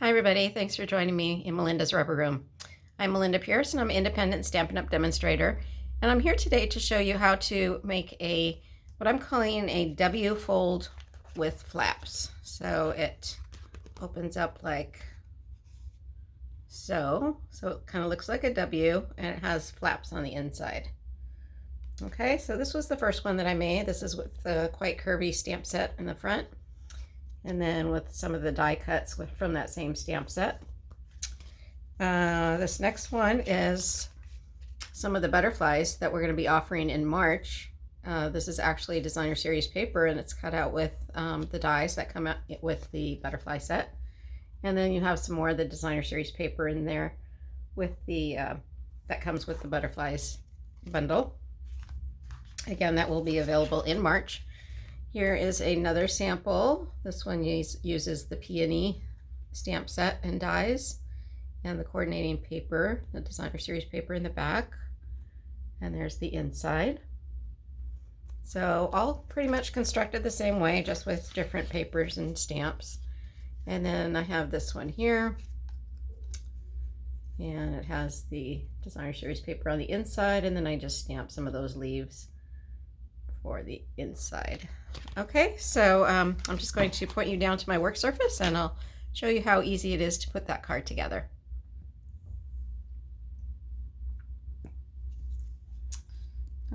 Hi everybody, thanks for joining me in Melinda's Rubber Room. I'm Melinda Pierce and I'm an independent Stampin' Up! Demonstrator, and I'm here today to show you how to make what I'm calling a W fold with flaps. So it opens up like so it kind of looks like a W and it has flaps on the inside. Okay, so this was the first one that I made. This is with the quite curvy stamp set in the front, and then with some of the die cuts from that same stamp set. This next one is some of the butterflies that we're going to be offering in March. This is actually designer series paper, and it's cut out with the dies that come out with the butterfly set. And then you have some more of the designer series paper in there with the that comes with the butterflies bundle. Again, that will be available in March. Here is another sample. This one uses the Peony stamp set and dies and the coordinating paper, the designer series paper in the back. And there's the inside. So all pretty much constructed the same way, just with different papers and stamps. And then I have this one here, and it has the designer series paper on the inside, and then I just stamped some of those leaves for the inside. Okay, so I'm just going to point you down to my work surface and I'll show you how easy it is to put that card together.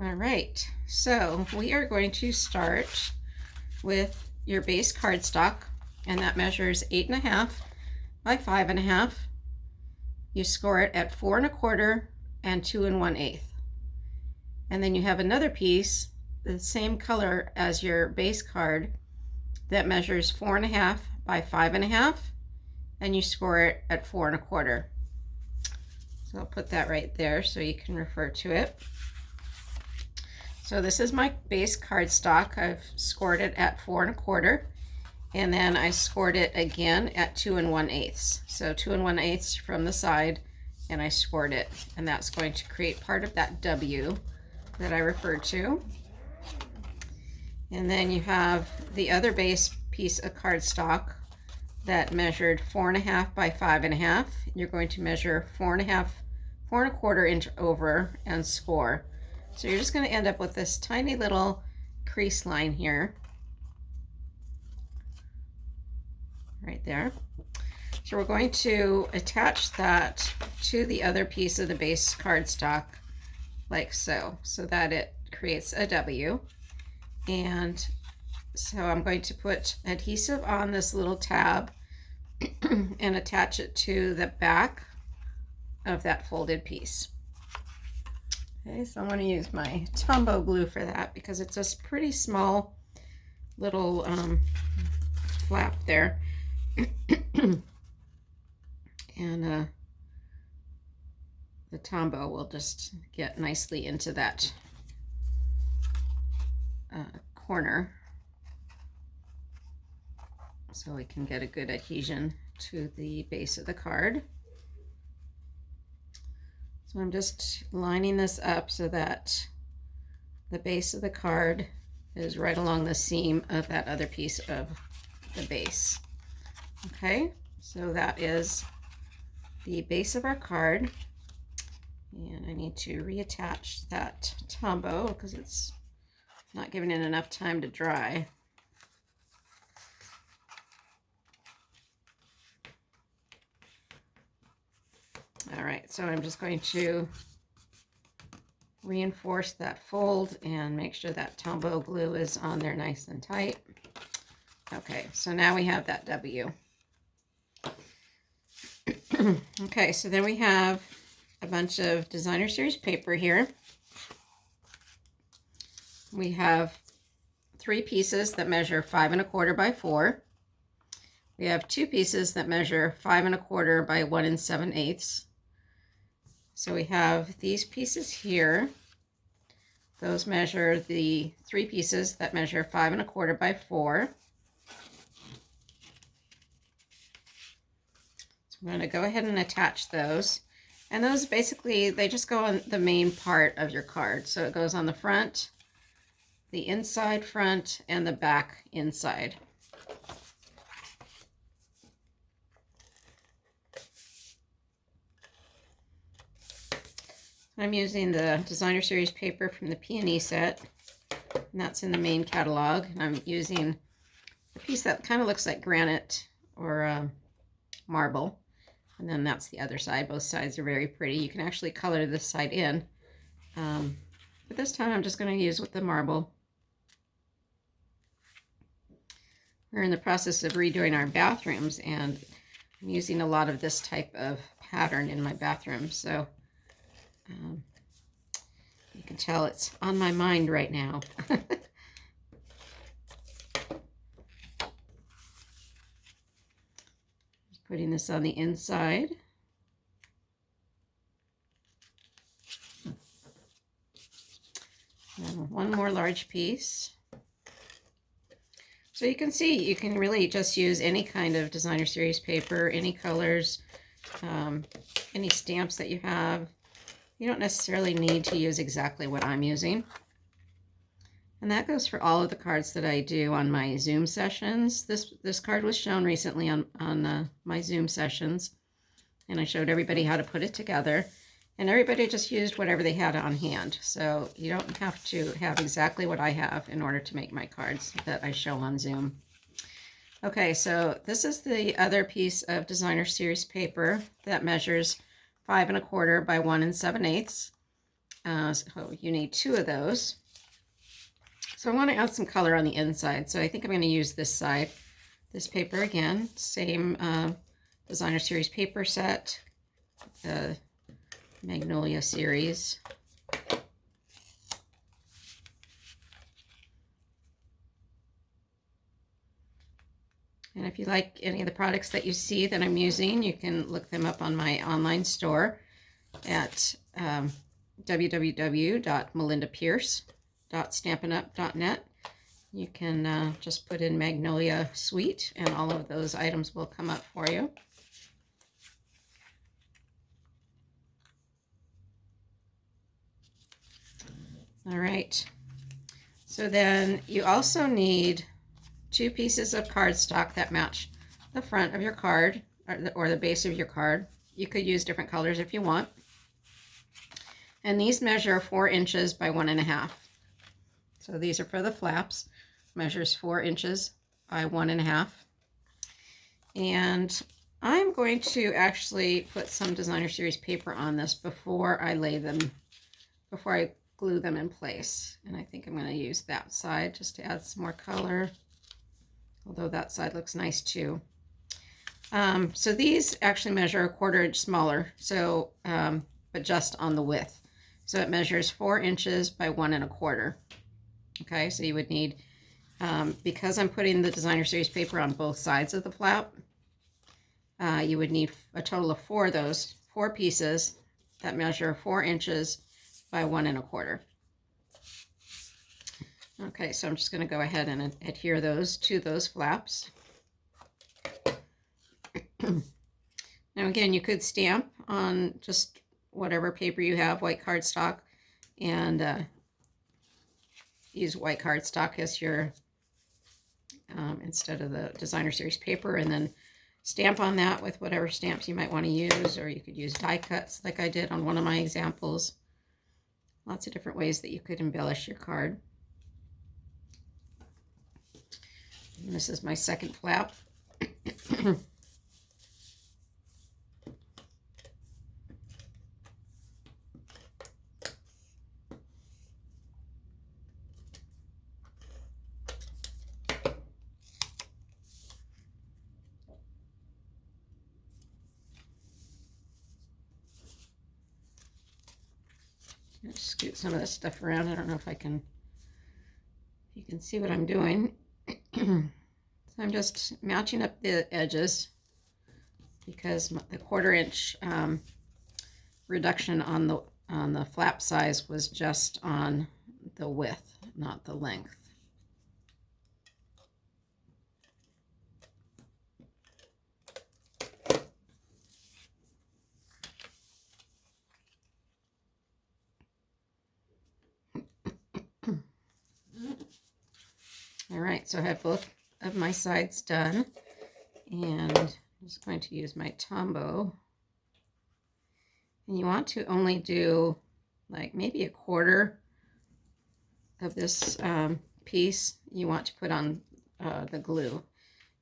All right, so we are going to start with your base cardstock, and that measures 8.5 by 5.5. You score it at 4 1/4 and 2 1/8. And then you have another piece, the same color as your base card, that measures 4.5 by 5.5, and you score it at 4 1/4. So I'll put that right there so you can refer to it. So this is my base cardstock. I've scored it at 4 1/4, and then I scored it again at 2 1/8. So 2 1/8 from the side, and I scored it, and that's going to create part of that W that I referred to. And then you have the other base piece of cardstock that measured 4.5 by 5.5. You're going to measure 4 1/4 inch over and score. So you're just going to end up with this tiny little crease line here, right there. So we're going to attach that to the other piece of the base cardstock like so that it creates a W. And so I'm going to put adhesive on this little tab and attach it to the back of that folded piece. Okay, so I'm going to use my Tombow glue for that because it's a pretty small little flap there. And the Tombow will just get nicely into that corner so we can get a good adhesion to the base of the card. So I'm just lining this up so that the base of the card is right along the seam of that other piece of the base. Okay, so that is the base of our card, and I need to reattach that Tombow because it's not giving it enough time to dry. All right, so I'm just going to reinforce that fold and make sure that Tombow glue is on there nice and tight. Okay, so now we have that W. Okay, so then we have a bunch of designer series paper here. We have 3 pieces that measure 5 1/4 by 4. We have 2 pieces that measure 5 1/4 by 1 7/8. So we have these pieces here. Those measure the 3 pieces that measure 5 1/4 by 4. So I'm going to go ahead and attach those. And those basically, they just go on the main part of your card. So it goes on the front, the inside front, and the back inside. I'm using the Designer Series paper from the Peony set, and that's in the main catalog. And I'm using a piece that kind of looks like granite or marble. And then that's the other side. Both sides are very pretty. You can actually color this side in. But this time I'm just going to use with the marble. We're in the process of redoing our bathrooms, and I'm using a lot of this type of pattern in my bathroom. So you can tell it's on my mind right now. Putting this on the inside. And one more large piece. So you can see, you can really just use any kind of Designer Series paper, any colors, any stamps that you have. You don't necessarily need to use exactly what I'm using. And that goes for all of the cards that I do on my Zoom sessions. This card was shown recently on my Zoom sessions, and I showed everybody how to put it together. And everybody just used whatever they had on hand. So you don't have to have exactly what I have in order to make my cards that I show on Zoom. Okay, so this is the other piece of Designer Series paper that measures 5 1/4 by 1 7/8. So you need 2 of those. So I want to add some color on the inside. So I think I'm going to use this side. This paper again, same Designer Series paper set, the Magnolia series. And if you like any of the products that you see that I'm using, you can look them up on my online store at www.melindapierce.stampinup.net. You can just put in Magnolia Suite, and all of those items will come up for you. All right, so then you also need 2 pieces of cardstock that match the front of your card or the base of your card. You could use different colors if you want. And these measure 4 inches by 1 1/2. So these are for the flaps. Measures 4 inches by 1 1/2. And I'm going to actually put some Designer Series paper on this before I glue them in place. And I think I'm going to use that side just to add some more color, although that side looks nice too. So these actually measure 1/4 inch smaller, so but just on the width. So it measures 4 inches by 1 1/4. Okay, so you would need, because I'm putting the Designer Series paper on both sides of the flap, you would need a total of 4 of those, 4 pieces that measure 4 inches by 1 1/4. Okay, so I'm just going to go ahead and adhere those to those flaps. Now again, you could stamp on just whatever paper you have, white cardstock, and use white cardstock as your, instead of the Designer Series paper, and then stamp on that with whatever stamps you might want to use, or you could use die cuts like I did on one of my examples. Lots of different ways that you could embellish your card. And this is my second flap. Scoot some of this stuff around. I don't know if you can see what I'm doing. So I'm just matching up the edges because the 1/4 inch reduction on the flap size was just on the width, not the length. All right, so I have both of my sides done, and I'm just going to use my Tombow. And you want to only do like maybe a quarter of this piece you want to put on the glue.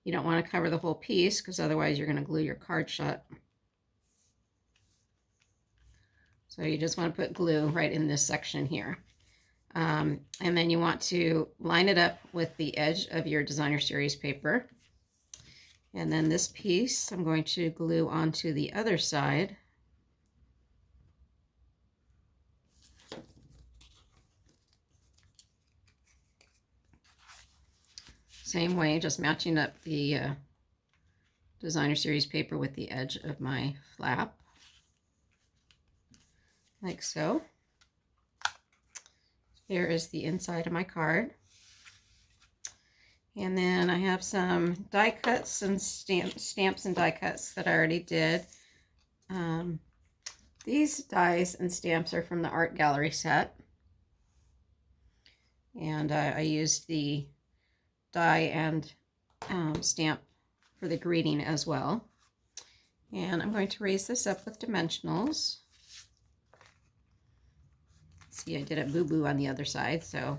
You don't want to cover the whole piece because otherwise you're going to glue your card shut. So you just want to put glue right in this section here. And then you want to line it up with the edge of your designer series paper. And then this piece I'm going to glue onto the other side. Same way, just matching up the designer series paper with the edge of my flap, like so. Here is the inside of my card. And then I have some die cuts and stamps and die cuts that I already did. These dies and stamps are from the art gallery set. And I used the die and stamp for the greeting as well. And I'm going to raise this up with dimensionals. See, I did a boo-boo on the other side, so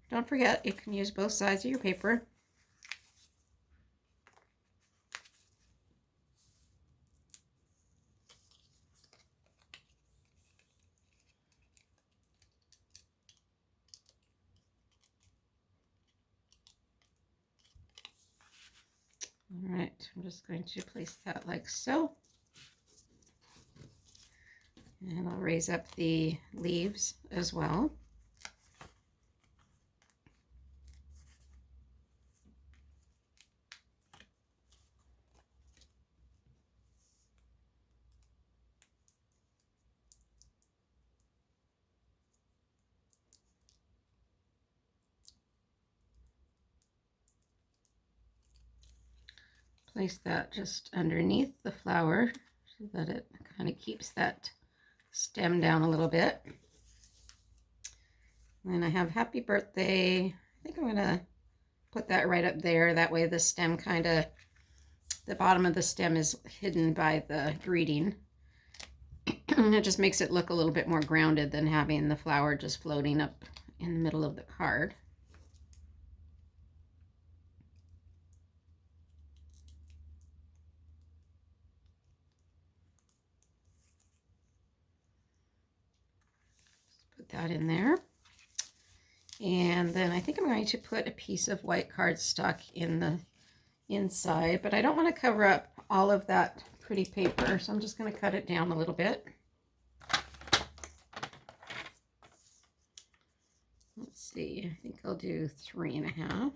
don't forget you can use both sides of your paper. All right, I'm just going to place that like so. And I'll raise up the leaves as well. Place that just underneath the flower so that it kind of keeps that stem down a little bit. And then I have happy birthday. I think I'm going to put that right up there. That way the stem kind of, the bottom of the stem is hidden by the greeting. It just makes it look a little bit more grounded than having the flower just floating up in the middle of the card. Put that in there. And then I think I'm going to put a piece of white cardstock in the inside, but I don't want to cover up all of that pretty paper, so I'm just going to cut it down a little bit. Let's see, I think I'll do 3.5.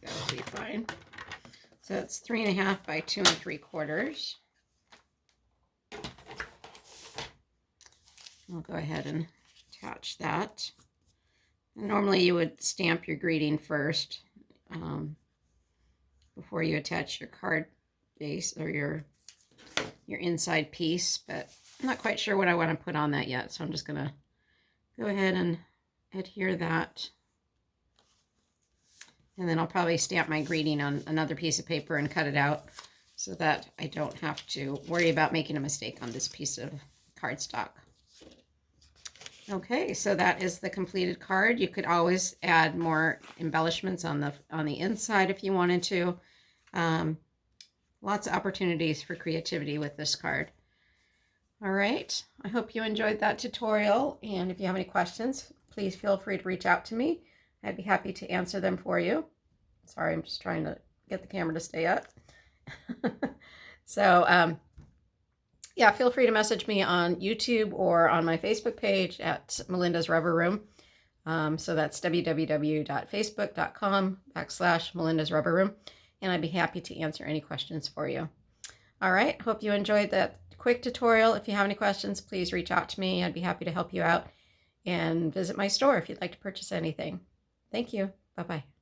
That'll be fine. So it's 3.5 by 2 3/4. I'll go ahead and attach that. And normally you would stamp your greeting first before you attach your card base or your inside piece, but I'm not quite sure what I want to put on that yet, so I'm just going to go ahead and adhere that. And then I'll probably stamp my greeting on another piece of paper and cut it out so that I don't have to worry about making a mistake on this piece of cardstock. Okay, so that is the completed card. You could always add more embellishments on the inside if you wanted to. Lots of opportunities for creativity with this card. All right, I hope you enjoyed that tutorial, and if you have any questions, please feel free to reach out to me. I'd be happy to answer them for you. Sorry, I'm just trying to get the camera to stay up. So, yeah, feel free to message me on YouTube or on my Facebook page at Melinda's Rubber Room. So that's www.facebook.com/Melinda's Rubber Room. And I'd be happy to answer any questions for you. All right, hope you enjoyed that quick tutorial. If you have any questions, please reach out to me. I'd be happy to help you out. And visit my store if you'd like to purchase anything. Thank you. Bye-bye.